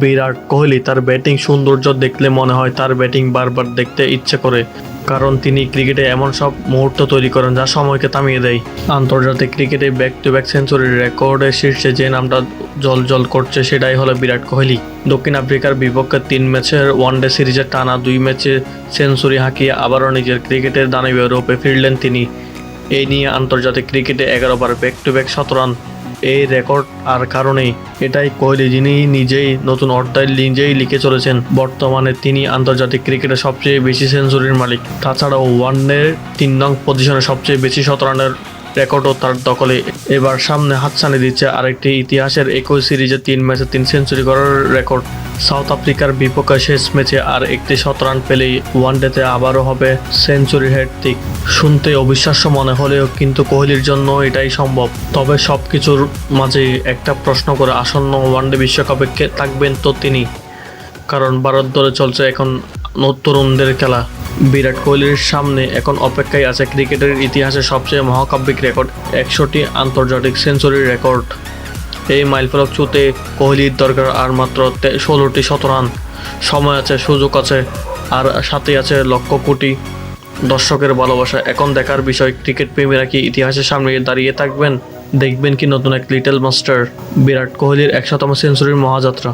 বিরাট কোহলি তার ব্যাটিং সৌন্দর্য দেখলে মনে হয় তার ব্যাটিং বারবার দেখতে ইচ্ছে করে, কারণ তিনি ক্রিকেটে এমন সব মুহূর্ত তৈরি করেন যা সময়কে থামিয়ে দেয়। আন্তর্জাতিক ক্রিকেটে ব্যাক টু ব্যাক সেঞ্চুরির রেকর্ডের শীর্ষে যে নামটা জল করছে সেটাই হলো বিরাট কোহলি। দক্ষিণ আফ্রিকার বিপক্ষে 3 ম্যাচের ওয়ানডে সিরিজে টানা 2 ম্যাচে সেঞ্চুরি হাঁকিয়ে আবারও নিজের ক্রিকেটের দানবীয় রূপে ফিরলেন তিনি। এই নিয়ে আন্তর্জাতিক ক্রিকেটে 11 বার ব্যাক টু ব্যাক শতরান এই রেকর্ড আর কারণেই এটাই কোহলি, যিনি নিজেই নতুন অধ্যায় নিজেই লিখে চলেছেন। বর্তমানে তিনি আন্তর্জাতিক ক্রিকেটে সবচেয়ে বেশি সেঞ্চুরির মালিক। তাছাড়াও ওয়ানডে 3 নং পজিশনে সবচেয়ে বেশি শতরানের রেকর্ডও তার দখলে। এবার সামনে হাতছানি দিচ্ছে আরেকটি ইতিহাসের 21 সিরিজে 3 ম্যাচে 3 সেঞ্চুরি করার রেকর্ড। সাউথ আফ্রিকার বিপক্ষে শেষ ম্যাচে আর একটি শতরান পেলেই ওয়ানডেতে আবারও হবে সেঞ্চুরি হ্যাট্রিক। শুনতে অবিশ্বাস্য মনে হলেও কিন্তু কোহলির জন্য এটাই সম্ভব। তবে সবকিছুর মাঝে একটা প্রশ্ন করে, আসন্ন ওয়ানডে বিশ্বকাপে থাকবেন তো তিনি, কারণ ভারত দলে চলছে এখন তরুণদের খেলা। বিরাট কোহলির সামনে এখন অপেক্ষায় আছে ক্রিকেটের ইতিহাসে সবচেয়ে মহাকাব্যিক রেকর্ড, 100টি আন্তর্জাতিক সেঞ্চুরির রেকর্ড। এই মাইলফলক ছুঁতে কোহলির দরকার আর মাত্র 16টি শতরান। সময় আছে, সুযোগ আছে, আর সাথে আছে লক্ষ কোটি দর্শকের ভালোবাসা। এখন দেখার বিষয়, ক্রিকেট প্রেমীরা কি ইতিহাসের সামনে দাঁড়িয়ে থাকবেন, দেখবেন কি নতুন এক লিটল মাস্টার বিরাট কোহলির 100তম সেঞ্চুরির মহাযাত্রা।